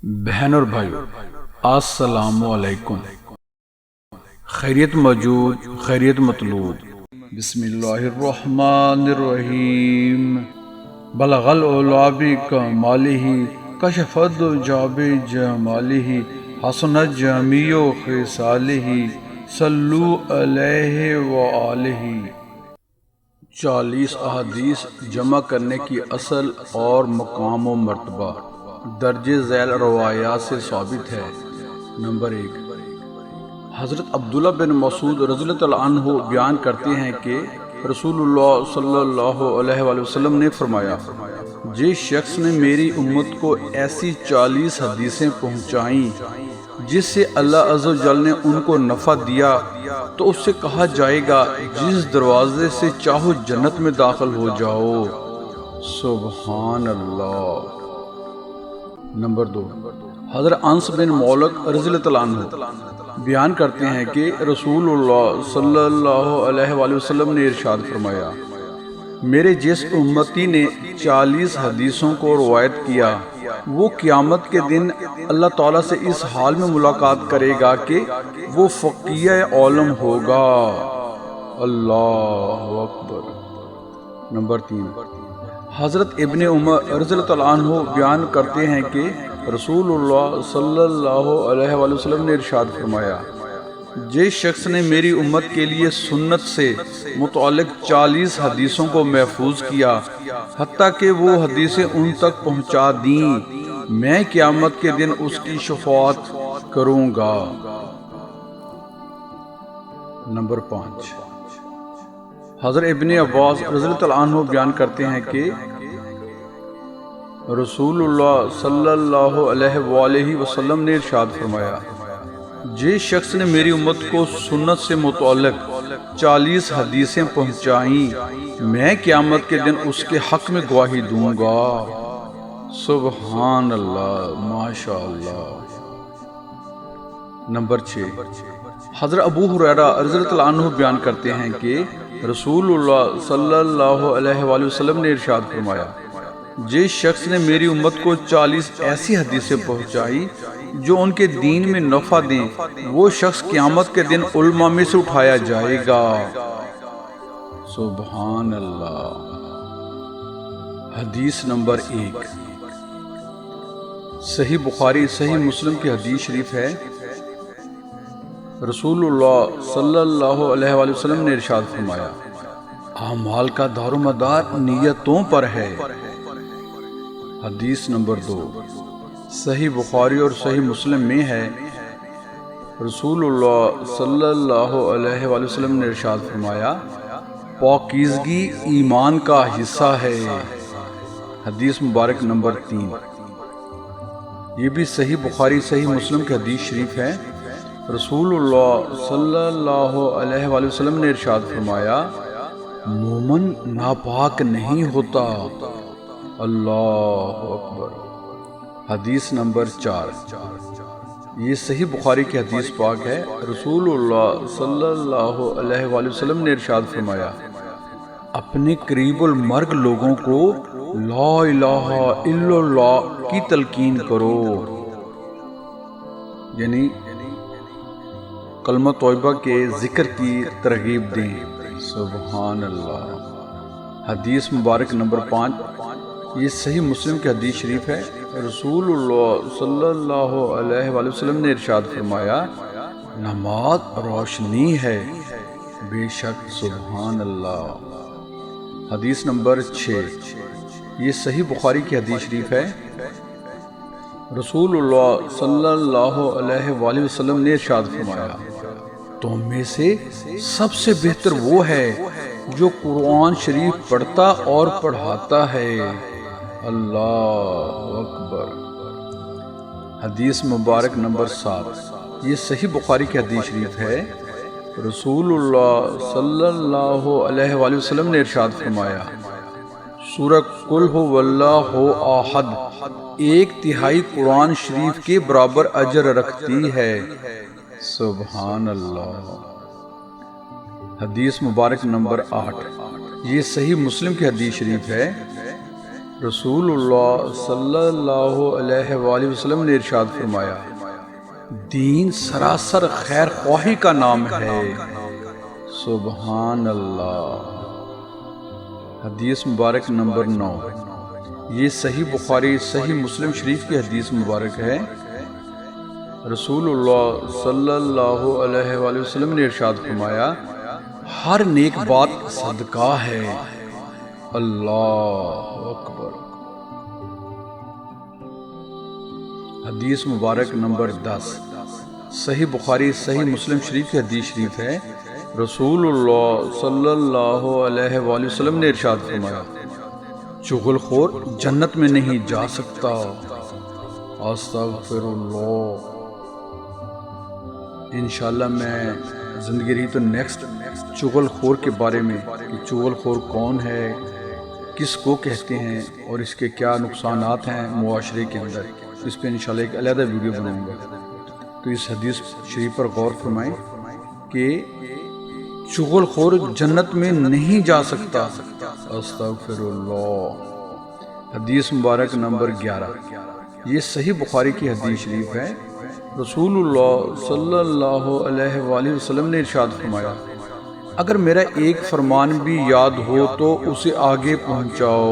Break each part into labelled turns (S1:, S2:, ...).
S1: بہن اور بھائیو السلام علیکم۔ خیریت موجود، خیریت مطلوب۔ بسم اللہ الرحمن الرحیم۔ بلغ العلا بکمالہ، کشف الدجی بجمالہ، حسنت جمیع خصالہ، صلو علیہ وآلہ۔ 40 احادیث جمع کرنے کی اصل اور مقام و مرتبہ درج ذیل روایات سے ثابت ہے۔ نمبر 1، حضرت عبداللہ بن مسعود رضی اللہ عنہ بیان کرتے ہیں کہ رسول اللہ صلی اللہ علیہ وآلہ وسلم نے فرمایا، جس شخص نے میری امت کو ایسی 40 حدیثیں پہنچائیں جس سے اللہ عز و جل نے ان کو نفع دیا، تو اس سے کہا جائے گا جس دروازے سے چاہو جنت میں داخل ہو جاؤ۔ سبحان اللہ۔ نمبر 2، حضرت انس بن مالک رضی اللہ عنہ بیان کرتے ہیں کہ رسول اللہ صلی اللہ علیہ وآلہ وسلم نے ارشاد فرمایا، میرے جس امتی نے 40 حدیثوں کو روایت کیا، وہ قیامت کے دن اللہ تعالیٰ سے اس حال میں ملاقات کرے گا کہ وہ فقیہ عالم ہوگا۔ اللہ اکبر۔ نمبر 3، حضرت ابن عمر رضی اللہ عنہ بیان کرتے ہیں کہ رسول اللہ صلی اللہ علیہ وآلہ وسلم نے ارشاد فرمایا، جس شخص نے میری امت کے لیے سنت سے متعلق 40 حدیثوں کو محفوظ کیا حتیٰ کہ وہ حدیثیں ان تک پہنچا دیں، میں قیامت کے دن اس کی شفاعت کروں گا۔ نمبر 5، حضرت ابن عباس رضی اللہ عنہ بیان کرتے ہیں کہ رسول اللہ صلی اللہ علیہ وآلہ وسلم نے ارشاد فرمایا، جس شخص نے میری امت کو سنت سے متعلق 40 حدیثیں پہنچائیں، میں قیامت کے دن اس کے حق میں گواہی دوں گا۔ سبحان اللہ، ماشاء اللہ۔ نمبر 6، حضرت ابو ہریرہ رضی اللہ عنہ بیان کرتے ہیں کہ رسول اللہ صلی اللہ علیہ وآلہ وسلم نے ارشاد فرمایا، جس شخص نے میری امت کو 40 ایسی حدیثیں پہنچائی جو ان کے دین میں نفع دیں، وہ شخص قیامت کے دن علماء میں سے اٹھایا جائے گا۔ سبحان اللہ۔ حدیث نمبر 1، صحیح بخاری صحیح مسلم کی حدیث شریف ہے، رسول اللہ صلی اللہ علیہ وآلہ وسلم نے ارشاد فرمایا، اعمال کا دار و مدار نیتوں پر ہے۔ حدیث نمبر 2، صحیح بخاری اور صحیح مسلم میں ہے، رسول اللہ صلی اللہ علیہ وآلہ وسلم نے ارشاد فرمایا، پاکیزگی ایمان کا حصہ ہے۔ حدیث مبارک نمبر 3، یہ بھی صحیح بخاری صحیح مسلم کی حدیث شریف ہے، رسول اللہ صلی اللہ علیہ وآلہ وسلم نے ارشاد فرمایا، مومن ناپاک نہیں ہوتا۔ اللہ اکبر۔ حدیث نمبر 4، یہ صحیح بخاری کی حدیث پاک ہے، رسول اللہ صلی اللہ علیہ وآلہ وسلم نے ارشاد فرمایا، اپنے قریب المرگ لوگوں کو لا الہ الا اللہ کی تلقین کرو، یعنی کلمہ طیبہ کے ذکر کی ترغیب دیں۔ سبحان اللہ۔ حدیث مبارک نمبر 5، یہ صحیح مسلم کی حدیث شریف ہے، رسول اللہ صلی اللہ علیہ وآلہ وسلم نے ارشاد فرمایا، نماز روشنی ہے بے شک۔ سبحان اللہ۔ حدیث نمبر 6، یہ صحیح بخاری کی حدیث شریف ہے، رسول اللہ صلی اللہ علیہ وآلہ وسلم نے ارشاد فرمایا، تم میں سے سب سے بہتر وہ ہے جو قرآن شریف پڑھتا اور پڑھاتا ہے۔ اللہ اکبر۔ حدیث مبارک نمبر 7، یہ صحیح بخاری کی حدیث شریف ہے، رسول اللہ صلی اللہ علیہ وآلہ وسلم نے ارشاد فرمایا، سورہ قل ھو اللہ احد 1/3 قرآن شریف کے برابر اجر رکھتی ہے۔ سبحان اللہ۔ حدیث مبارک نمبر 8، یہ صحیح مسلم کی حدیث شریف ہے، رسول اللہ صلی اللہ علیہ وآلہ وسلم نے ارشاد فرمایا، دین سراسر خیر خواہی کا نام ہے۔ سبحان اللہ۔ حدیث مبارک نمبر 9، یہ صحیح بخاری صحیح مسلم شریف کی حدیث مبارک ہے۔ رسول اللہ صلی اللہ علیہ وآلہ وسلم نے ارشاد فرمایا، ہر نیک بات صدقہ ہے۔ اللہ اکبر۔ حدیث مبارک نمبر 10، صحیح بخاری صحیح مسلم شریف کی حدیث شریف ہے۔ رسول اللہ صلی اللہ علیہ وآلہ وسلم نے ارشاد فرمایا، چغل خور جنت میں نہیں جا سکتا۔ استغفر اللہ۔ انشاءاللہ میں زندگی رہی تو نیکسٹ چغل خور کے بارے میں کہ چغل خور کون ہے، کس کو کہتے ہیں اور اس کے کیا نقصانات ہیں معاشرے کے اندر، اس پہ انشاءاللہ ایک علیحدہ ویڈیو بناؤں گا۔ تو اس حدیث شریف پر غور فرمائیں کہ چغل خور جنت میں نہیں جا سکتا۔ استغفر اللہ۔ حدیث مبارک نمبر 11، یہ صحیح بخاری کی حدیث شریف ہے۔ رسول اللہ صلی اللہ علیہ وآلہ وسلم نے ارشاد فرمایا، اگر میرا ایک فرمان بھی یاد ہو تو اسے آگے پہنچاؤ۔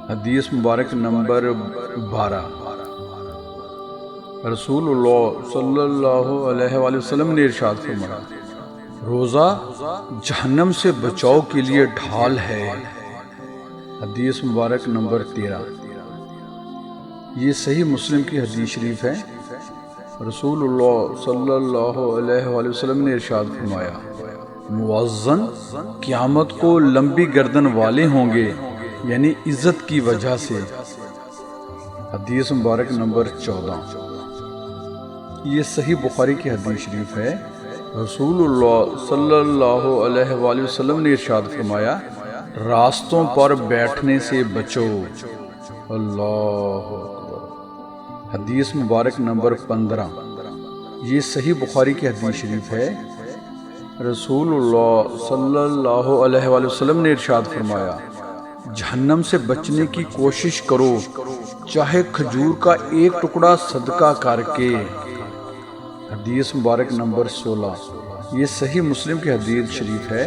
S1: حدیث مبارک نمبر 12، رسول اللہ صلی اللہ علیہ وآلہ وسلم نے ارشاد فرمایا، روزہ جہنم سے بچاؤ کے لیے ڈھال ہے۔ حدیث مبارک نمبر 13، یہ صحیح مسلم کی حدیث شریف ہے۔ رسول اللہ صلی اللہ علیہ وآلہ وسلم نے ارشاد فرمایا، مؤذن قیامت کو لمبی گردن والے ہوں گے، یعنی عزت کی وجہ سے۔ حدیث مبارک نمبر 14، یہ صحیح بخاری کی حدیث شریف ہے۔ رسول اللہ صلی اللہ علیہ وآلہ وسلم نے ارشاد فرمایا، راستوں پر بیٹھنے سے بچو۔ اللہ اکبر۔ حدیث مبارک نمبر 15، یہ صحیح بخاری کی حدیث شریف ہے۔ رسول اللہ صلی اللہ علیہ وآلہ وسلم نے ارشاد فرمایا، جہنم سے بچنے کی کوشش کرو، چاہے کھجور کا ایک ٹکڑا صدقہ کر کے۔ حدیث مبارک نمبر 16، یہ صحیح مسلم کی حدیث شریف ہے۔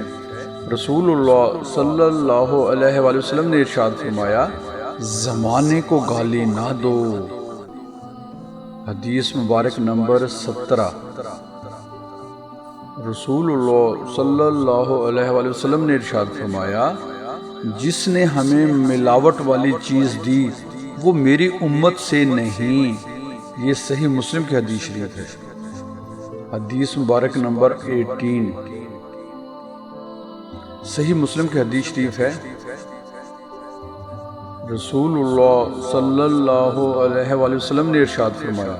S1: رسول اللہ صلی اللہ علیہ وآلہ وسلم نے ارشاد فرمایا، زمانے کو گالی نہ دو۔ حدیث مبارک نمبر 17، رسول اللہ صلی اللہ علیہ وآلہ وسلم نے ارشاد فرمایا، جس نے ہمیں ملاوٹ والی چیز دی وہ میری امت سے نہیں۔ یہ صحیح مسلم کی حدیث شریف ہے۔ حدیث مبارک نمبر 18، صحیح مسلم کی حدیث شریف ہے۔ رسول اللہ صلی اللہ علیہ وآلہ وسلم نے ارشاد فرمایا،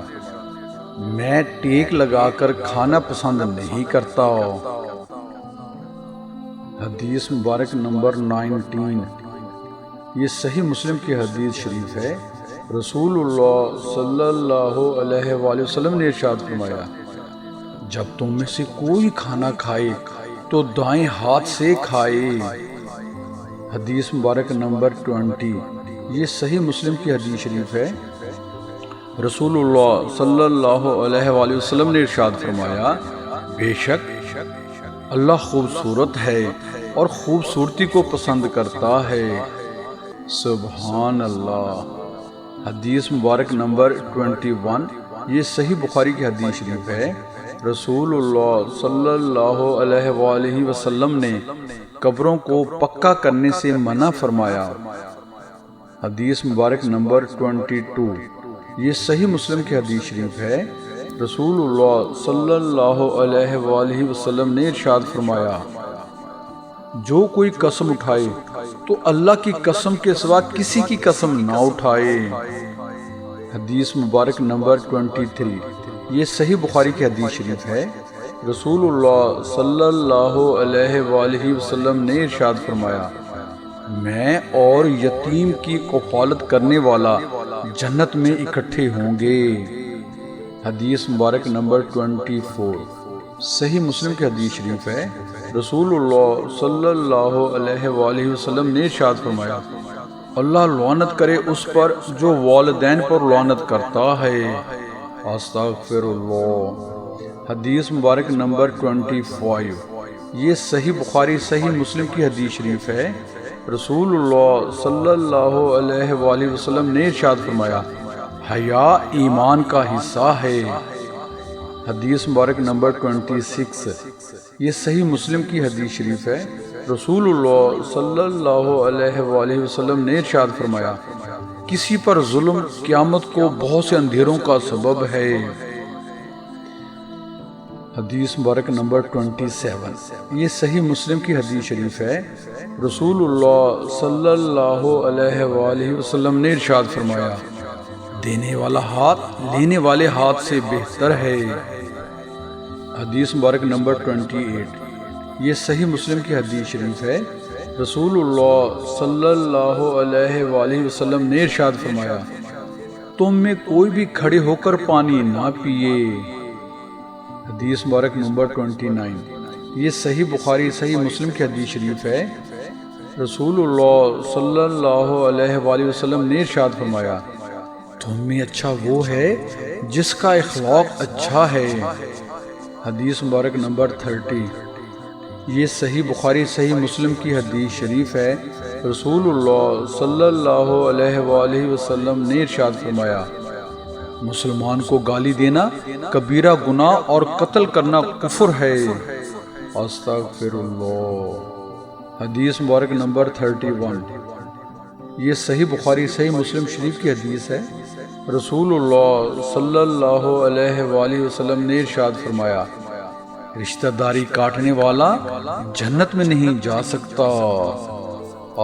S1: میں ٹیک لگا کر کھانا پسند نہیں کرتا۔ حدیث مبارک نمبر 19، یہ صحیح مسلم کی حدیث شریف ہے۔ رسول اللہ صلی اللہ علیہ وآلہ وسلم نے ارشاد فرمایا، جب تم میں سے کوئی کھانا کھائے تو دائیں ہاتھ سے کھائے۔ حدیث مبارک نمبر 20، یہ صحیح مسلم کی حدیث شریف ہے۔ رسول اللہ صلی اللہ علیہ وآلہ وسلم نے ارشاد فرمایا، بے شک اللہ خوبصورت ہے اور خوبصورتی کو پسند کرتا ہے۔ سبحان اللہ۔ حدیث مبارک نمبر 21، یہ صحیح بخاری کی حدیث شریف ہے۔ رسول اللہ صلی اللہ علیہ وآلہ وسلم نے قبروں کو پکا کرنے سے منع فرمایا۔ حدیث مبارک نمبر 22، یہ صحیح مسلم کی حدیث شریف ہے۔ رسول اللہ صلی اللہ علیہ وآلہ وسلم نے ارشاد فرمایا، جو کوئی قسم اٹھائے تو اللہ کی قسم کے سوا کسی کی قسم نہ اٹھائے۔ حدیث مبارک نمبر 23، یہ صحیح بخاری کی حدیث شریف ہے۔ رسول اللہ صلی اللہ علیہ وآلہ وسلم نے ارشاد فرمایا، میں اور یتیم کی کفالت کرنے والا جنت میں اکٹھے ہوں گے۔ حدیث مبارک نمبر 24، صحیح مسلم کی حدیث شریف ہے، رسول اللہ صلی اللہ علیہ وآلہ وسلم نے ارشاد فرمایا، اللہ لعنت کرے اس پر جو والدین پر لعنت کرتا ہے۔ استغفر اللہ۔ حدیث مبارک نمبر 25۔ یہ صحیح بخاری صحیح مسلم کی حدیث شریف ہے، رسول اللہ صلی اللہ علیہ وآلہ وسلم نے ارشاد فرمایا، حیا ایمان کا حصہ ہے۔ حدیث مبارک نمبر 26۔ یہ صحیح مسلم کی حدیث شریف ہے، رسول اللہ صلی اللہ علیہ وآلہ وسلم نے ارشاد فرمایا، کسی پر ظلم قیامت کو بہت سے اندھیروں کا سبب ہے۔ حدیث مبارک نمبر 27۔ یہ صحیح مسلم کی حدیث شریف ہے، رسول اللہ صلی اللہ علیہ وآلہ وسلم نے ارشاد فرمایا، دینے والا ہاتھ لینے والے ہاتھ سے بہتر ہے۔ حدیث مبارک نمبر 28۔ یہ صحیح مسلم کی حدیث شریف ہے، رسول اللہ صلی اللہ علیہ وآلہ وسلم نے ارشاد فرمایا، تم میں کوئی بھی کھڑے ہو کر پانی نہ پیے۔ حدیث مبارک نمبر 29۔ یہ صحیح بخاری صحیح مسلم کی حدیث شریف ہے، رسول اللہ صلی اللہ علیہ وآلہ وسلم نے ارشاد فرمایا، تم میں اچھا وہ ہے جس کا اخلاق اچھا ہے۔ حدیث مبارک نمبر 30۔ یہ صحیح بخاری صحیح مسلم کی حدیث شریف ہے، رسول اللہ صلی اللہ علیہ وآلہ وسلم نے ارشاد فرمایا، مسلمان کو گالی دینا کبیرہ گناہ اور قتل کرنا کفر ہے۔ استغفر اللہ۔ حدیث مبارک نمبر 31۔ یہ صحیح بخاری صحیح مسلم شریف کی حدیث ہے، رسول اللہ صلی اللہ علیہ وآلہ وسلم نے ارشاد فرمایا، رشتہ داری کاٹنے والا جنت میں نہیں جا سکتا۔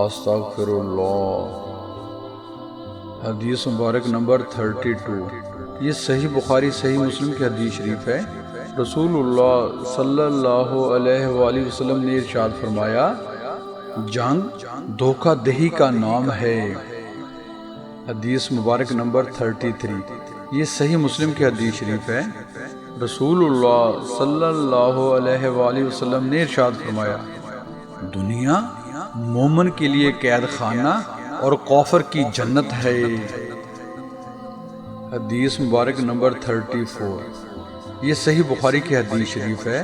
S1: استغفر اللہ۔ حدیث مبارک نمبر 32۔ یہ صحیح بخاری صحیح مسلم کی حدیث شریف ہے، رسول اللہ صلی اللہ علیہ وآلہ وسلم نے ارشاد فرمایا، جنگ دھوکہ دہی کا نام ہے۔ حدیث مبارک نمبر 33۔ یہ صحیح مسلم کی حدیث شریف ہے، رسول اللہ صلی اللہ علیہ وآلہ وسلم نے ارشاد فرمایا، دنیا مومن کے لیے قید خانہ اور کافر کی جنت ہے۔ حدیث مبارک نمبر 34۔ یہ صحیح بخاری کی حدیث شریف ہے،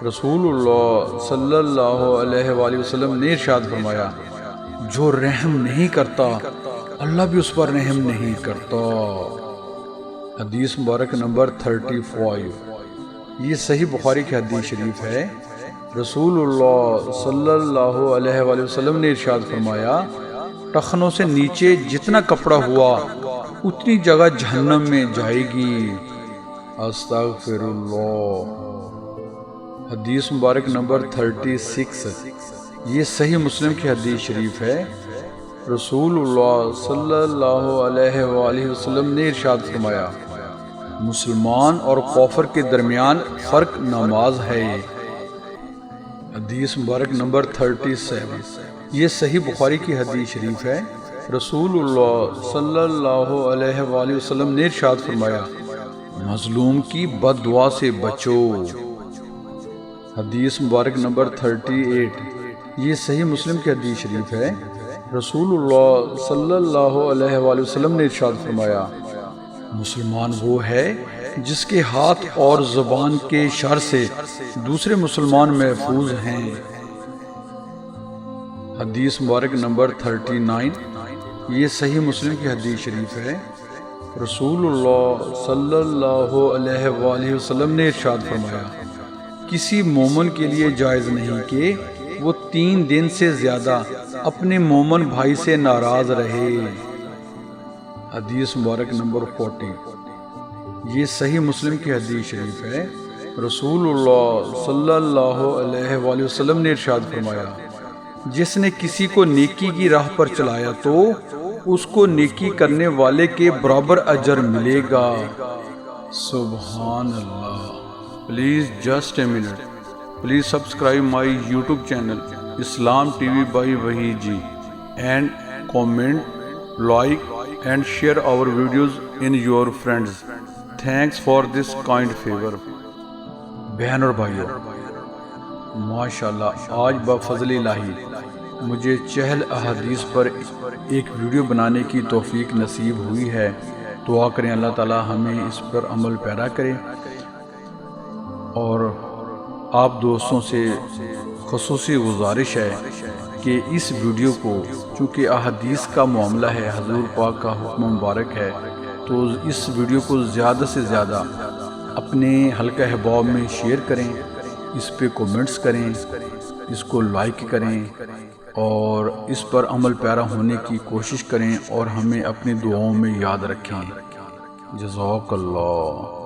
S1: رسول اللہ صلی اللہ علیہ وآلہ وسلم نے ارشاد فرمایا، جو رحم نہیں کرتا اللہ بھی اس پر رحم نہیں کرتا۔ حدیث مبارک نمبر 35۔ یہ صحیح بخاری کی حدیث شریف ہے، رسول اللہ صلی اللہ علیہ وآلہ وسلم نے ارشاد فرمایا، ٹخنوں سے نیچے جتنا کپڑا ہوا اتنی جگہ جہنم میں جائے گی۔ استغفر اللہ۔ حدیث مبارک نمبر 36۔ یہ صحیح مسلم کی حدیث شریف ہے، رسول اللہ صلی اللہ علیہ وآلہ وسلم نے ارشاد فرمایا، مسلمان اور کافر کے درمیان فرق نماز ہے۔ حدیث مبارک نمبر 37۔ یہ صحیح بخاری کی حدیث شریف ہے، رسول اللہ صلی اللہ علیہ وآلہ وسلم نے ارشاد فرمایا، مظلوم کی بد دعا سے بچو۔ حدیث مبارک نمبر 38۔ یہ صحیح مسلم کی حدیث شریف ہے، رسول اللہ صلی اللہ علیہ وآلہ وسلم نے ارشاد فرمایا، مسلمان وہ ہے جس کے ہاتھ اور زبان کے شر سے دوسرے مسلمان محفوظ ہیں۔ حدیث مبارک نمبر 39۔ یہ صحیح مسلم کی حدیث شریف ہے، رسول اللہ صلی اللہ علیہ وآلہ وسلم نے ارشاد فرمایا، کسی مومن کے لیے جائز نہیں کہ وہ 3 دن سے زیادہ اپنے مومن بھائی سے ناراض رہے۔ حدیث مبارک نمبر 40۔ یہ صحیح مسلم کی حدیث شریف ہے، رسول اللہ صلی اللہ علیہ وآلہ وسلم نے ارشاد فرمایا، جس نے کسی کو نیکی کی راہ پر چلایا تو اس کو نیکی کرنے والے کے برابر اجر ملے گا۔ سبحان اللہ۔ Please just a minute, please subscribe my YouTube channel Islam TV by Wahi ji and comment, like and share our videos in your friends. Thanks for this kind favor. بہن اور بھائیوں، ماشاءاللہ آج بفضل الہی مجھے چہل احادیث پر ایک ویڈیو بنانے کی توفیق نصیب ہوئی ہے۔ دعا کریں اللہ تعالی ہمیں اس پر عمل پیرا کرے، اور آپ دوستوں سے خصوصی گزارش ہے کہ اس ویڈیو کو، چونکہ احادیث کا معاملہ ہے، حضور پاک کا حکم مبارک ہے، تو اس ویڈیو کو زیادہ سے زیادہ اپنے حلقہ احباب میں شیئر کریں، اس پہ کومنٹس کریں، اس کو لائک کریں، اور اس پر عمل پیرا ہونے کی کوشش کریں، اور ہمیں اپنی دعاؤں میں یاد رکھیں۔ جزاک اللہ۔